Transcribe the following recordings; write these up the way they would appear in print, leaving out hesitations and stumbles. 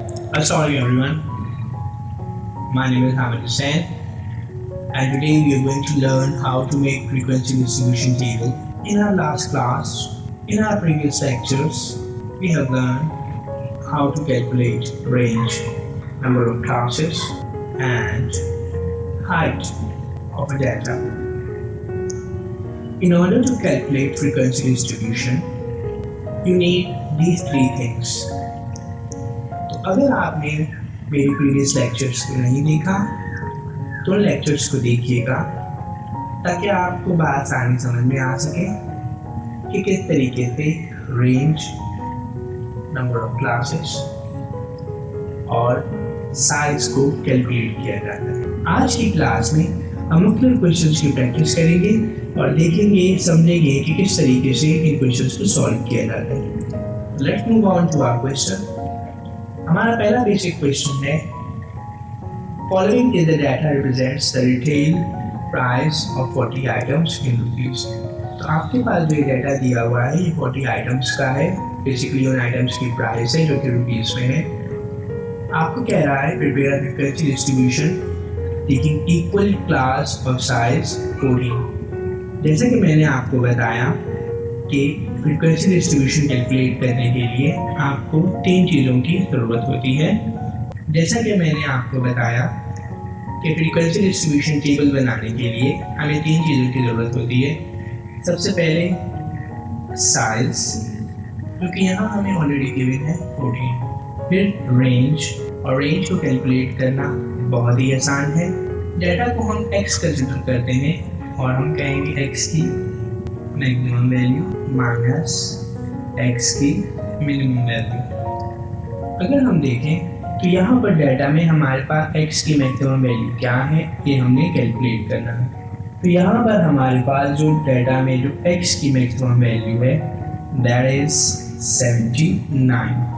Sorry everyone, my name is Hamid Hussain and today we are going to learn how to make frequency distribution table. In our last class, in our previous lectures, we have learned how to calculate range, number of classes and height of a data. In order to calculate frequency distribution, you need these three things. तो अगर आपने मेरे previous lectures को नहीं देखा तो lectures को देखिएगा ताकि आपको बात आसानी समझ में आ सके कि किस तरीके से रेंज, नंबर ऑफ क्लासेस और साइज को कैलकुलेट किया जाता है। आज की क्लास में हम मुख्तलिफ क्वेश्चंस की प्रैक्टिस करेंगे और देखेंगे, समझेंगे कि किस तरीके से इन क्वेश्चंस को सॉल्व किया जाता है। Let's move on to our question. हमारा पहला बेसिक क्वेश्चन है, following is the data represents the retail price of 40 items in rupees. तो आपके पास जो डाटा दिया हुआ है ये 40 आइटम्स का है, बेसिकली उन आइटम्स की प्राइस है जो कि रुपीज में है। आपको कह रहा है prepare a frequency distribution taking equal class और साइज 14। जैसा कि मैंने आपको बताया कि फ्रीक्वेंसी डिस्ट्रीब्यूशन कैलकुलेट करने के लिए आपको तीन चीज़ों की ज़रूरत होती है। जैसा कि मैंने आपको बताया कि फ्रीक्वेंसी डिस्ट्रीब्यूशन टेबल बनाने के लिए हमें तीन चीज़ों की ज़रूरत होती है। सबसे पहले साइज, क्योंकि यहाँ हमें ऑलरेडी गिवन है 14। फिर रेंज, और रेंज को कैलकुलेट करना बहुत ही आसान है। डाटा को हम x कंसिडर करते हैं और हम कहेंगे x की मैक्सिमम वैल्यू माइनस x की मिनिमम वैल्यू। अगर हम देखें तो यहाँ पर डाटा में हमारे पास x की मैक्सिमम वैल्यू क्या है ये हमने कैलकुलेट करना है। तो यहाँ पर हमारे पास जो डाटा में जो x की मैक्सिमम वैल्यू है दैट इज 79।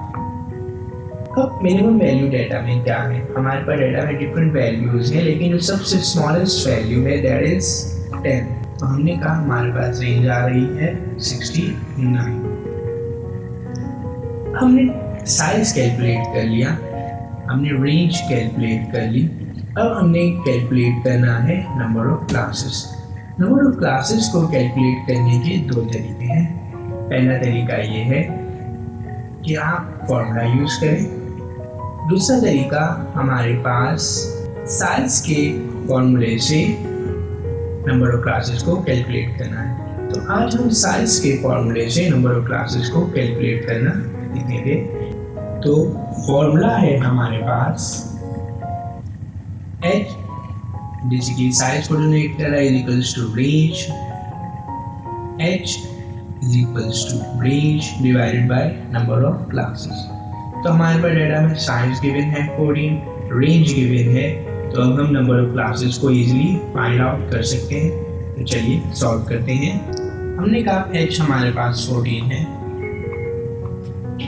अब मिनिमम वैल्यू डाटा में क्या है, हमारे पास डाटा में डिफरेंट वैल्यूज हैं लेकिन जो सबसे स्मॉलेस्ट वैल्यू है दैट इज 10। तो हमने कहा हमारे पास रेंज आ रही है 69। हमने साइज कैलकुलेट कर लिया, हमने रेंज कैलकुलेट कर ली। अब हमने कैलकुलेट करना है number of classes. Number of classes को कैलकुलेट करने के दो तरीके हैं। पहला तरीका ये है कि आप फॉर्मूला यूज करें, दूसरा तरीका हमारे पास साइज के फॉर्मूले से नंबर ऑफ क्लासेस को कैलकुलेट करना है। तो आज हम साइज के फॉर्मूले से नंबर ऑफ क्लासेस को कैलकुलेट करना सीखेंगे। तो फॉर्मूला है हमारे पास h, बेसिकली साइज को डिनोट कर रहा है, equals to range. h is equals to range divided by number of classes. तो हमारे पास डाटा में साइज गिवन है 14, रेंज गिवन है, तो अब हम नंबर ऑफ क्लासेस को इजीली फाइंड आउट कर सकते हैं। तो चलिए सॉल्व करते हैं। हमने कहा h हमारे पास 14 है,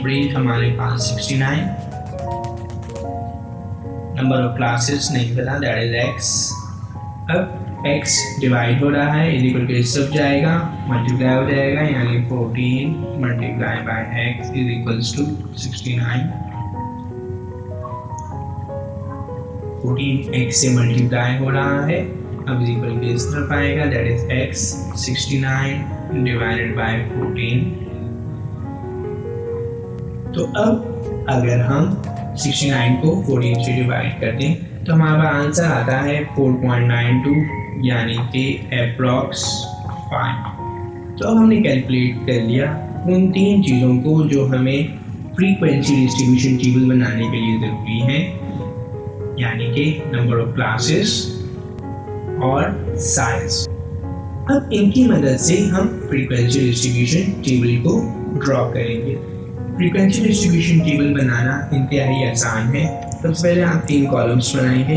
रेंज हमारे पास 69, नंबर ऑफ क्लासेस नहीं पता दैट इज x। अब x डिवाइड हो रहा है, इक्वल के सब जाएगा, मल्टीप्लाई हो जाएगा, यानी 14 multiply by x is equals to 69। 14 x से मल्टीप्लाई हो रहा है, अब इज इक्वल के इस तरफ आएगा, that is x 69 divided by 14। तो अब अगर हम 69 को 14 से डिवाइड कर दें तो हमारा आंसर आता है 4.92, यानी कि अप्रॉक्स 5। तो अब हमने कैलकुलेट कर लिया उन तीन चीज़ों को जो हमें फ्रीक्वेंसी डिस्ट्रीब्यूशन टेबल बनाने के लिए ज़रूरी है, यानी कि नंबर ऑफ क्लासेस और साइज। अब इनकी मदद से हम फ्रीक्वेंसी डिस्ट्रीब्यूशन टेबल को ड्रॉ करेंगे। फ्रीक्वेंसी डिस्ट्रीब्यूशन टेबल बनाना इंतहाई आसान है। सबसे पहले आप 3 कॉलम्स बनाएंगे।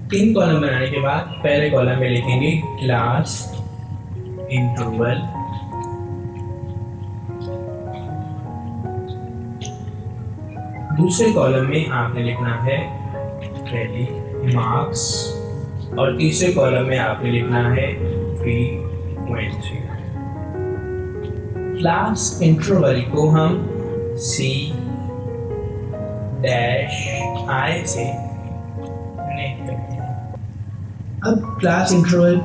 3 कॉलम बनाने के बाद पहले कॉलम में लिखेंगे क्लास इंटरवल, दूसरे कॉलम में आपने लिखना है वैल्यू मार्क्स और तीसरे कॉलम में आपने लिखना है फ्रीक्वेंसी। क्लास इंटरवल को हम C डैश आई से कनेक्ट करते हैं। अब क्लास इंटरवल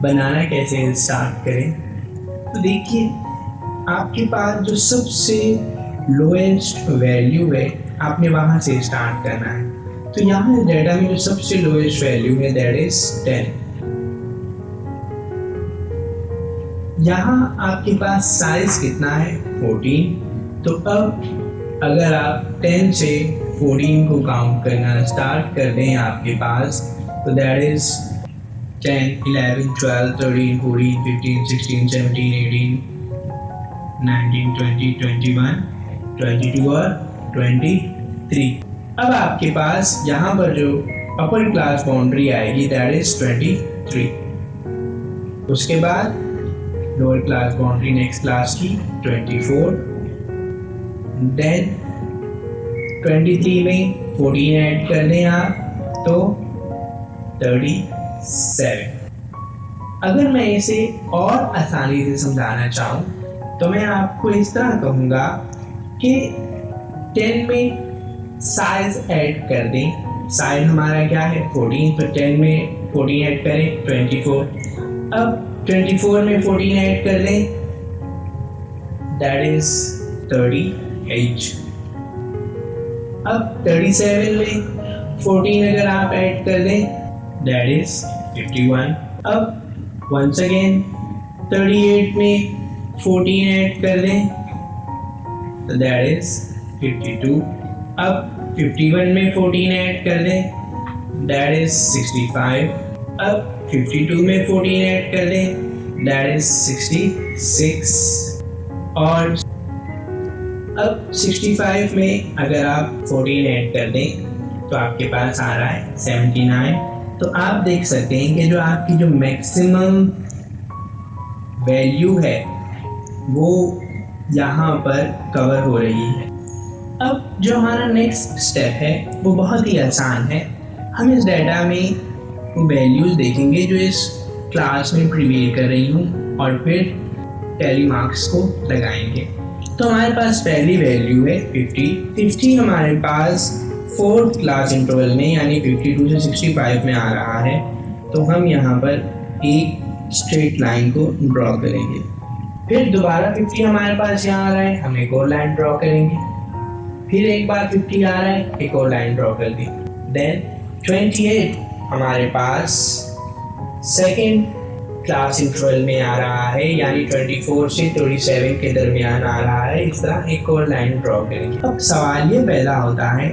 बनाना कैसे स्टार्ट करें, तो देखिए आपके पास जो सबसे लोएस्ट वैल्यू है आपने वहाँ से स्टार्ट करना है। तो यहाँ डाटा में जो सबसे लोएस्ट वैल्यू है दैट इज 10। यहाँ आपके पास साइज कितना है 14। तो अब अगर आप 10 से 14 को काउंट करना स्टार्ट कर दें आपके पास, तो दैट इज 10, 11, 12, 13, 14, 15, 16, 17, 18, 19, 20, 21, 22 और 23। अब आपके पास यहाँ पर जो अपर क्लास बाउंड्री आएगी दैट इज 23। उसके बाद lower class boundary next class की 24। देन 23 में 14 ऐड कर दें आप तो 37। अगर मैं इसे और आसानी से समझाना चाहूँ तो मैं आपको इस तरह कहूँगा कि 10 में साइज ऐड कर दें। साइज हमारा क्या है 14, तो 10 में 14 ऐड करें 24। अब 24 में 14 ऐड कर दें दैट इज 38। अब 37 में 14 अगर आप ऐड कर दें दैट इज 51। अब वंस अगेन 38 में 14 ऐड कर दें तो दैट इज 52। अब 51 में 14 ऐड कर दें दैट इज 65। अब 52 में 14 ऐड कर दें दैट इज 66। और अब 65 में अगर आप 14 ऐड कर दें तो आपके पास आ रहा है 79। तो आप देख सकते हैं कि जो आपकी जो मैक्सिमम वैल्यू है वो यहाँ पर कवर हो रही है। अब जो हमारा नेक्स्ट स्टेप है वो बहुत ही आसान है। हम इस डाटा में वैल्यूज़ देखेंगे जो इस क्लास में प्रीवेल कर रही हूँ और फिर टैली मार्क्स को लगाएंगे। तो हमारे पास पहली वैल्यू है 50 हमारे पास फोर्थ क्लास इंटरवल में यानी 52 से 65 में आ रहा है। तो हम यहाँ पर एक स्ट्रेट लाइन को ड्रॉ करेंगे। फिर दोबारा 50 हमारे पास यहाँ आ रहा है, हम एक और लाइन ड्रॉ करेंगे। फिर एक बार 50 आ रहा है, एक और लाइन ड्रॉ कर दी। देन 28 हमारे पास सेकेंड क्लास इंटरवल में आ रहा है यानी 24 से 37 के दरमियान आ रहा है। इस तरह एक और लाइन ड्रॉ करेंगे। अब सवाल ये पैदा होता है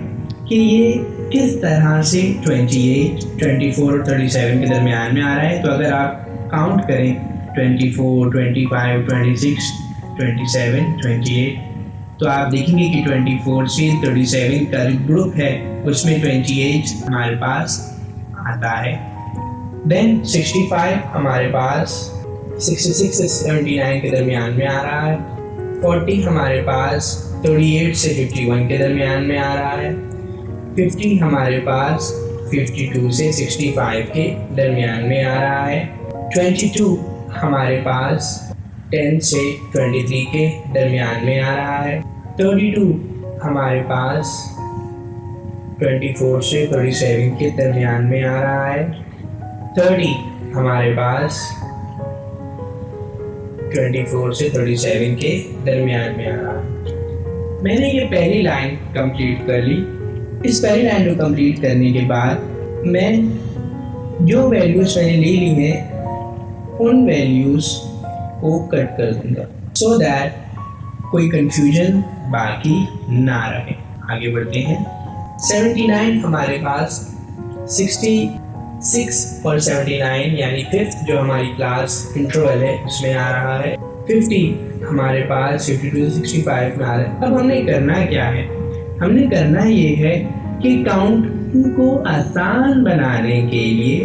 कि ये किस तरह से 28, 24 और 37 के दरमियान में आ रहा है। तो अगर आप काउंट करें 24, 25, 26, 27, 28 तो आप देखेंगे कि 24 से 37 का ग्रुप है उसमें 28 हमारे पास आता है। देन 65 हमारे पास 66 से 79 के दरमियान में आ रहा है। 40 हमारे पास 38 से 51 के दरमियान में आ रहा है। 50 हमारे पास 52 से 65 के दरमियान में आ रहा है। 22 हमारे पास 10 से 23 के दरमियान में आ रहा है। 32 हमारे पास 24 से 37 के दरमियान में आ रहा है। 30 हमारे पास 24 से 37 के दरमियान में आ रहा है। मैंने ये पहली लाइन कंप्लीट कर ली। इस पहली लाइन को कंप्लीट करने के बाद मैं जो वैल्यूज़ मैंने ले ली हैं उन वैल्यूज़ को कट कर दूंगा सो दैट कोई कंफ्यूजन बाकी ना रहे। आगे बढ़ते हैं। 79 हमारे पास 66 और 79 यानी फिफ्थ जो हमारी क्लास इंटरवल है उसमें आ रहा है। 50 हमारे पास 52 से 65 में आ रहा है। अब हमने करना क्या है, हमने करना ये है कि काउंट को आसान बनाने के लिए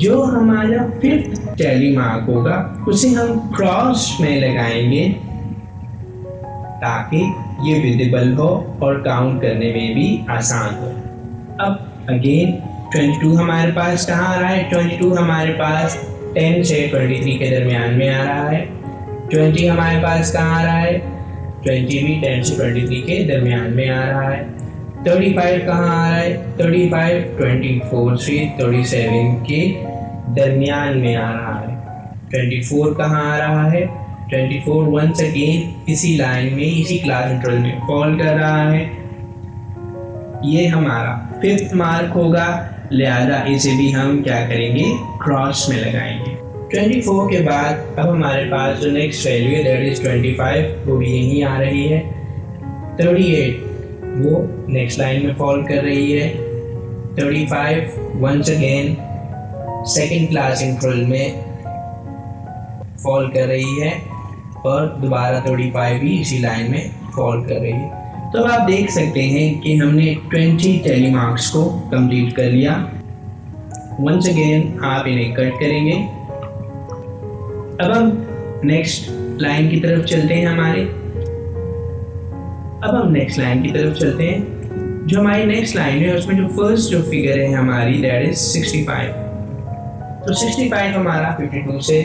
जो हमारा फिफ्थ टैली मार्क होगा उसे हम क्रॉस में लगाएंगे ताकि ये विजिबल हो और काउंट करने में भी आसान हो। अब अगेन 22 हमारे पास कहाँ आ रहा है, 22 हमारे पास 10 से 23 के दरमियान में आ रहा है। 20 हमारे पास कहाँ आ रहा है, 20 भी 10 से 23 के दरमियान में आ रहा है। 35 कहाँ आ रहा है? 35 24 से 37 के दरमियान में आ रहा है। 24 कहाँ आ रहा है? 24 वंस अगेन इसी लाइन में, इसी क्लास इंटरवल में फॉल कर रहा है। ये हमारा 5th मार्क होगा, लिहाजा इसे भी हम क्या करेंगे? क्रॉस में लगाएंगे। 24 के बाद अब हमारे पास जो नेक्स्ट वैल्यू है दैट इज 25, वो भी यहीं आ रही है। 38 वो नेक्स्ट लाइन में फॉल कर रही है। 35 once again second class interval में फॉल कर रही है और दोबारा 35 भी इसी लाइन में फॉल कर रही है। तो अब आप देख सकते हैं कि हमने 20 टैली मार्क्स को कंप्लीट कर लिया। वंस अगेन आप इन्हें कट करेंगे। अब हम नेक्स्ट लाइन की तरफ चलते हैं जो हमारी नेक्स्ट लाइन है उसमें जो फर्स्ट जो फिगर है हमारी दैट इज 65। तो 65 हमारा 52 से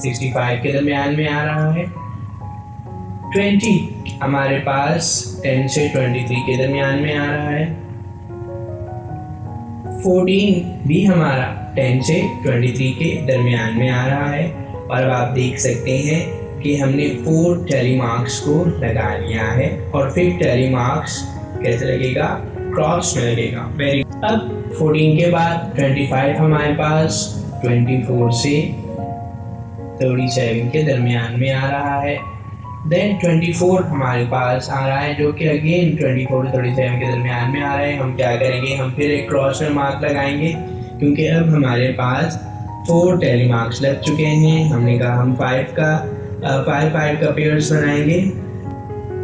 65 के दरमियान में आ रहा है। 20 हमारे पास 10 से 23 के दरमियान में आ रहा है। 14 भी हमारा 10 से 23 के दरमियान में आ रहा है। और अब आप देख सकते हैं कि हमने 4 टैली मार्क्स को लगा लिया है। और 5 टैली मार्क्स कैसे लगेगा? क्रॉस में लगेगा। वेरी अब 14 के बाद 25 हमारे पास 24 से 37 के दरमियान में आ रहा है। देन 24 हमारे पास आ रहा है जो कि अगेन 24 से 37 के दरमियान में आ रहा है। हम क्या करेंगे? हम फिर एक क्रॉस में मार्क लगाएंगे क्योंकि अब हमारे पास 4 टैली मार्क्स लग चुके हैं। हमने कहा हम 5 का पेयर्स बनाएंगे।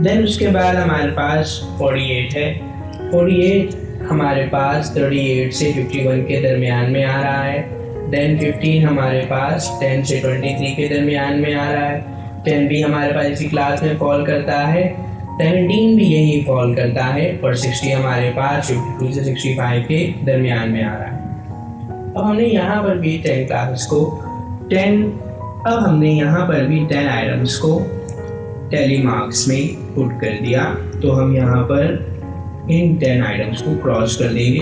देन उसके बाद हमारे पास 48 है। 48 हमारे पास 38 से 51 के दरमियान में आ रहा है। देन 15 हमारे पास 10 से 23 के दरमियान में आ रहा है। 10 भी हमारे पास इसी क्लास में फॉल करता है। 17 भी यही फॉल करता है। और 60 हमारे पास 52 से 65 के दरमियान में आ रहा है। अब हमने यहाँ पर भी 10 क्लासेस को 10 अब हमने यहाँ पर भी 10 आइटम्स को टैली मार्क्स में पुट कर दिया। तो हम यहाँ पर इन 10 आइटम्स को क्रॉस कर देंगे।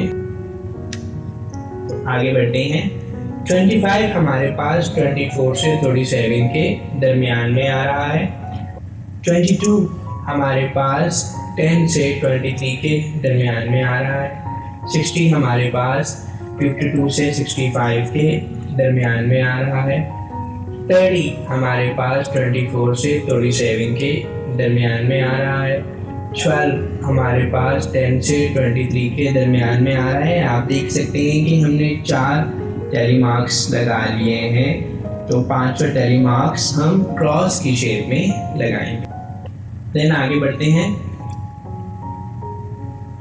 तो आगे बढ़ते हैं। 25 हमारे पास 24 से 37 के दरमियान में आ रहा है। 22 हमारे पास 10 से 23 के दरमियान में आ रहा है। 60 हमारे पास 52 से 65 के दरमियान में आ रहा है। 30 हमारे पास 24 से 37 के दरमियान में आ रहा है। 12 हमारे पास 10 से 23 के दरमियान में आ रहा है। आप देख सकते हैं कि हमने 4 टैली मार्क्स लगा लिए हैं। तो 5वां टैली मार्क्स हम क्रॉस की शेप में लगाएंगे। देन आगे बढ़ते हैं।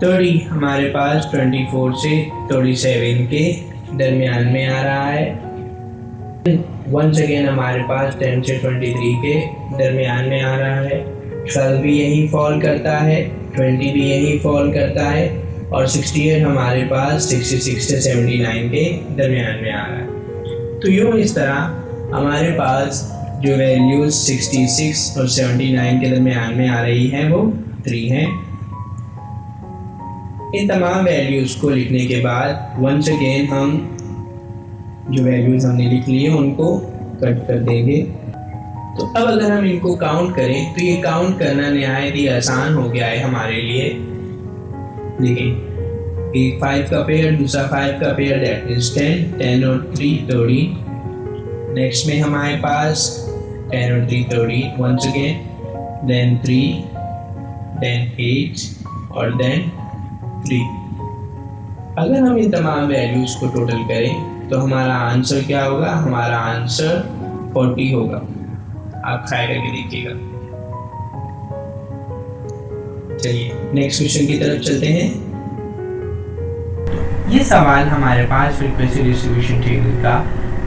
30 हमारे पास 24 से 37 के दरमियान में आ रहा है। वंस अगेन हमारे पास 10 से 23 के दरमियान में आ रहा है। 12 भी यही फॉल करता है। 20 भी यही फॉल करता है। और 68 हमारे पास 66 से 79 के दरमियान में आ रहा है। तो यूँ इस तरह हमारे पास जो वैल्यूज 66 और 79 के दरमियान में आ रही हैं वो 3 हैं। इन तमाम वैल्यूज को लिखने के बाद वंस अगेन हम जो वैल्यूज हमने लिख लिए उनको कट कर देंगे। तो अब अगर हम इनको काउंट करें तो ये काउंट करना नहायत ही आसान हो गया है हमारे लिए। देखिए, एक 5 का पेयर, दूसरा 5 का पेयर दैट इज 10 और 3 30। नेक्स्ट में हमारे पास 10 और 3 30 वंस अगेन, देन 3, देन 8 और देन 3। अगर हम इन तमाम वैल्यूज को टोटल करें तो हमारा आंसर क्या होगा? हमारा आंसर 40 होगा। आप ट्राई करके देखिएगा। चलिए नेक्स्ट क्वेश्चन की तरफ चलते हैं। ये सवाल हमारे पास फ्रीक्वेंसी डिस्ट्रीब्यूशन टेबल का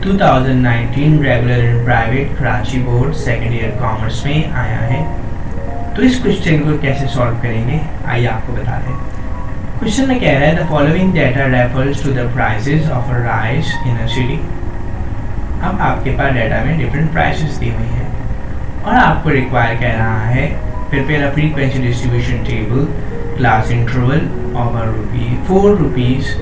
2019 regular and private Karachi board second year commerce में आया है। तो इस क्वेश्चन को कैसे सॉल्व करेंगे आइए आपको बता दें। क्वेश्चन में कह रहा है the following data refers to the prices of a rice in a city. अब आपके पास डाटा में डिफरेंट प्राइसेस दी हुई हैं और आपको रिक्वायर कह रहा है prepare a frequency distribution table class interval of ₹4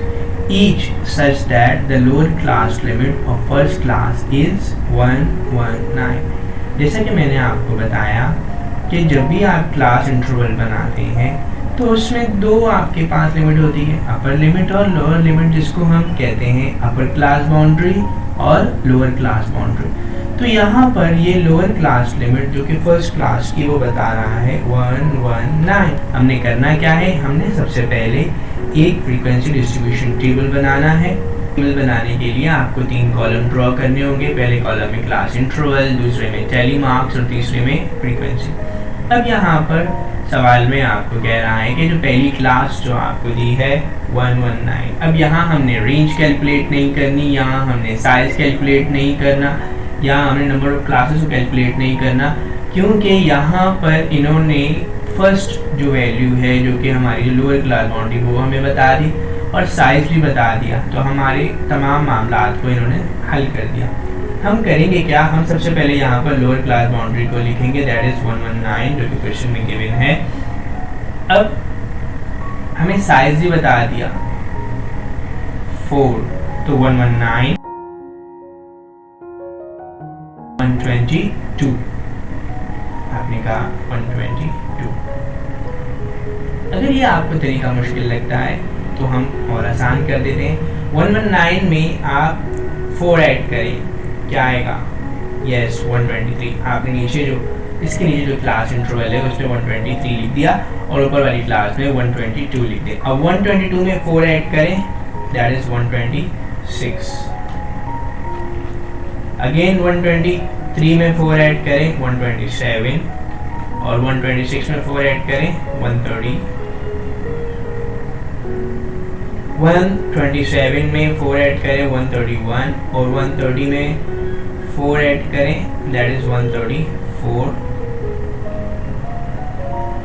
each such that the lower class limit of first class is 119। जैसा कि मैंने आपको बताया कि जब भी आप क्लास इंटरवल बनाते हैं तो उसमें दो आपके पास लिमिट होती है, अपर लिमिट और लोअर लिमिट, जिसको हम कहते हैं अपर क्लास बाउंड्री और लोअर क्लास बाउंड्री। तो यहाँ पर ये लोअर क्लास लिमिट जो कि फर्स्ट क्लास की वो बता रहा है 119। हमने करना क्या है, हमने सबसे पहले एक फ्रीक्वेंसी डिस्ट्रीब्यूशन टेबल बनाना है। टेबल बनाने के लिए आपको 3 कॉलम ड्रॉ करने होंगे। पहले कॉलम में क्लास इंटरवल, दूसरे में टैली मार्क्स और तीसरे में फ्रीक्वेंसी। अब यहाँ पर सवाल में आपको कह रहा है कि जो पहली क्लास जो आपको दी है 119, अब यहाँ हमने रेंज कैलकुलेट नहीं करनी, यहाँ हमने साइज कैलकुलेट नहीं करना, यहाँ हमने नंबर ऑफ क्लासेस को कैलकुलेट नहीं करना, क्योंकि यहाँ पर इन्होंने फर्स्ट जो वैल्यू है जो कि हमारी जो लोअर क्लास बाउंड्री वो हमें बता दी और साइज भी बता दिया, तो हमारे तमाम मामलात को इन्होंने हल कर दिया। हम करेंगे क्या, हम सबसे पहले यहाँ पर लोअर क्लास बाउंड्री को लिखेंगे, दैट इज 119 जो कि क्वेश्चन में गिवन है। अब हमें साइज भी बता दिया 4, तो 119 122, आपने कहा 122। अगर ये आपको तरीका मुश्किल लगता है तो हम और आसान कर देते हैं। 119 में आप 4 ऐड करें, क्या आएगा, यस 123। आपने नीचे जो इसके नीचे जो क्लास इंटरवल है उस पर 123 लिख दिया और ऊपर वाली क्लास में 122 लिख दिया। अब 122 में 4 ऐड करें, दैट इज 126। अगेन 123 में 4 ऐड करें 127 और 126 में 4 ऐड करें 130। 127 में 4 ऐड करें 131 और 130 में 4 ऐड करें, दैट इज 134।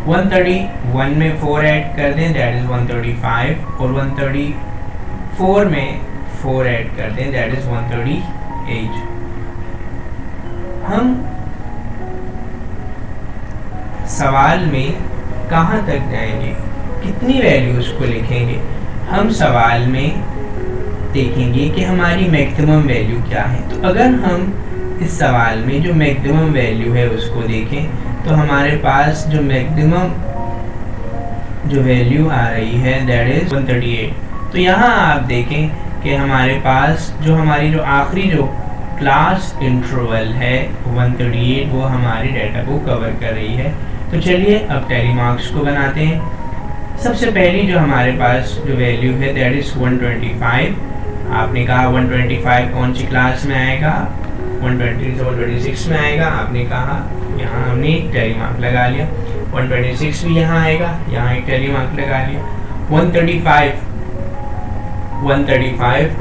131 में 4 ऐड कर दें, दैट इज 135 और 134 में 4 ऐड कर दें, दैट इज 138। हम सवाल में कहाँ तक जाएंगे, कितनी वैल्यूज को लिखेंगे, हम सवाल में देखेंगे कि हमारी मैक्सिमम वैल्यू क्या है। तो अगर हम इस सवाल में जो मैक्सिमम वैल्यू है उसको देखें तो हमारे पास जो मैक्सिमम जो वैल्यू आ रही है दैट इज 138। तो यहाँ आप देखें कि हमारे पास जो हमारी जो आखिरी जो क्लास इंटरवल है 138 वो हमारी डाटा को कवर कर रही है। तो चलिए अब टैली मार्क्स को बनाते हैं। सबसे पहली जो हमारे पास जो वैल्यू है दैट इज 125। आपने कहा 125 कौन सी क्लास में आएगा, 120 से 126 में आएगा। आपने कहा यहाँ हमने एक टैली मार्क लगा लिया। 126 भी यहाँ आएगा, यहाँ एक टैली मार्क लगा लिया। 135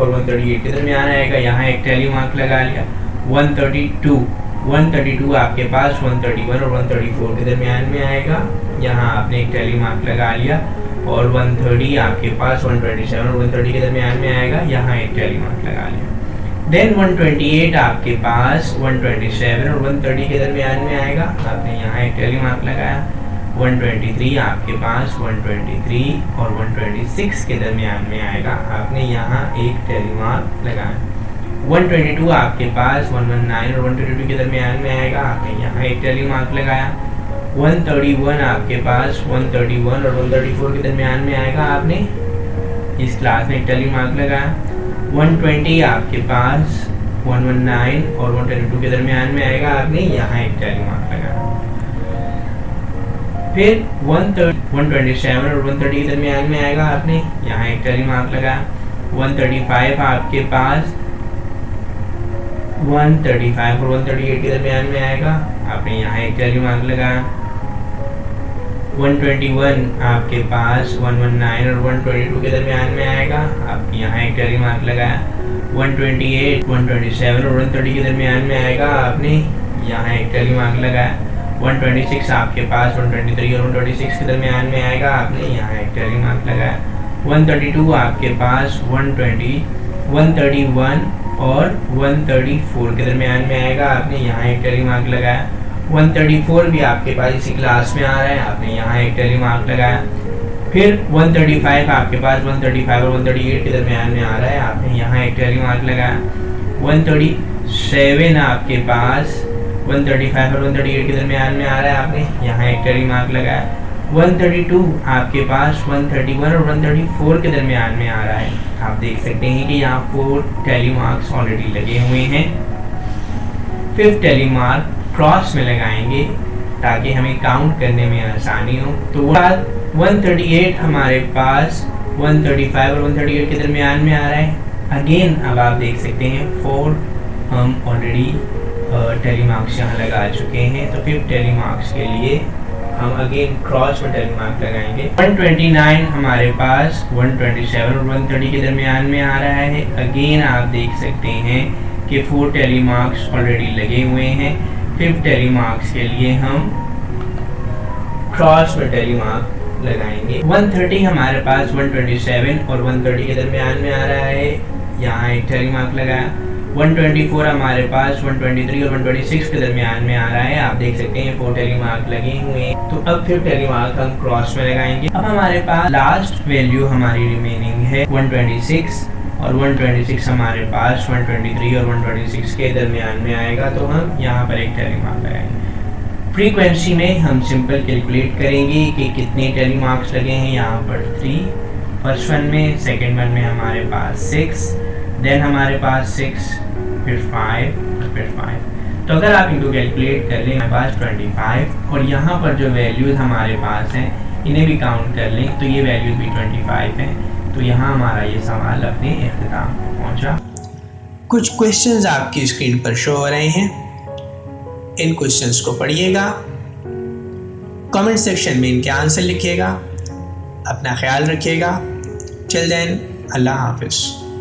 और 138 के दरमियान आएगा, यहाँ एक टैली मार्क लगा लिया। 132 आपके पास 131 और 134 के दरमियान में आएगा, यहाँ आपने एक टैली मार्क लगा लिया। और 130 आपके पास 127 और 130 के दरमियान में आएगा, यहाँ एक टैली मार्क लगा लिया। देन 128 आपके पास 127 और 130 के दरमियान में आएगा, आपने यहाँ एक टैली मार्क लगाया। 123 आपके पास 123 और 126 के दरमियान में आएगा, आपने यहाँ एक टैली मार्क लगाया। 122 आपके पास 119 और 122 के दरमियान में आएगा, आपने यहाँ एक टैली मार्क लगाया। 131 आपके पास 131 और 134 के दरमियान में आएगा, आपने इस क्लास में एक टैली मार्क लगाया। 120 आपके पास 119 और 122 के दरमियान में आएगा, आपने यहाँ एक टैली मार्क लगाया। फिर 127 और 130 के दरमियान में आएगा, आपने यहाँ एक टैली मार्क लगाया। 135 आपके पास 135 और 138 के दरमियान में आएगा, आपने यहाँ एक टैली मार्क लगाया। 121 आपके पास 119 और 122 के दरमियान में आएगा, आपने यहाँ एक टैली मार्क लगाया। 128, 127 और 130 के दरमियान में आएगा, आपने यहाँ एक टैली मार्क लगाया। 126 आपके पास 123 और 126 के दरमियान में आएगा, आपने यहाँ एक टैली मार्क लगाया। 132 आपके पास 131 और 134 के दरमियान में आएगा, आपने यहाँ एक टैली मार्क लगाया। 134 भी आपके पास इसी क्लास में आ रहा है, आपने यहाँ एक टैली मार्क लगाया। फिर 135 आपके पास 135 और 138 के दरमियान में आ रहा है, आपने यहाँ एक टैली मार्क लगाया। 137 आपके पास 135 और 138 के दरमियान में आ रहा है, आपने यहाँ एक टैली मार्क लगाया। 132 आपके पास 131 और 134 के दरमियान में आ रहा है। आप देख सकते हैं कि यहाँ 4 टैली मार्क्स ऑलरेडी लगे हुए हैं। 5th टैली मार्क क्रॉस में लगाएंगे ताकि हमें काउंट करने में आसानी हो। तो 138 हमारे पास 135 और 138 के दरमियान में आ रहा है। अगेन अब आप देख सकते हैं 4 हम ऑलरेडी टैली मार्क्स यहाँ लगा चुके हैं। तो 5th टैली मार्क्स के लिए हम अगेन क्रॉस में टैली मार्क लगाएंगे। 129 हमारे पास 127 और 130 के दरमियान में आ रहा है। अगेन आप देख सकते हैं कि 4 टैली मार्क्स ऑलरेडी लगे हुए हैं। 5th टैली मार्क्स के लिए हम क्रॉस में टैली मार्क लगाएंगे। 130 हमारे पास 127 और 130 के दरमियान में आ रहा है, यहाँ एक टैली मार्क लगाया। 124 हमारे पास 123 और 126 के दरमियान में आ रहा है। आप देख सकते हैं 4 टैली मार्क लगे हुए हैं। तो अब फिर टैली मार्क हम क्रॉस में लगाएंगे। अब हमारे पास लास्ट वैल्यू हमारी रिमेनिंग है 126 और 126 हमारे पास 123 और 126 के दरमियान में आएगा। तो हम यहाँ पर एक टैली मार्क लगाएंगे। फ्रीक्वेंसी में हम सिंपल कैलकुलेट करेंगे कि कितने टैली मार्क्स लगे हैं। यहाँ पर 3 फर्स्ट वन में, सेकेंड वन में हमारे पास 6, देन हमारे पास 6, फिर 5 और फिर 5। तो अगर आप इनको कैलकुलेट कर लें, हमारे पास 25 और यहाँ पर जो वैल्यूज़ हमारे पास हैं इन्हें भी काउंट कर लें तो ये वैल्यूज़ भी 25 हैं। तो यहाँ हमारा ये सवाल अपने इख्तिताम को पहुँचा। कुछ क्वेश्चंस आपकी स्क्रीन पर शो हो रहे हैं, इन क्वेश्चंस को पढ़िएगा, कमेंट सेक्शन में इनके आंसर लिखिएगा। अपना ख्याल रखिएगा। टिल देन, अल्लाह हाफिज़।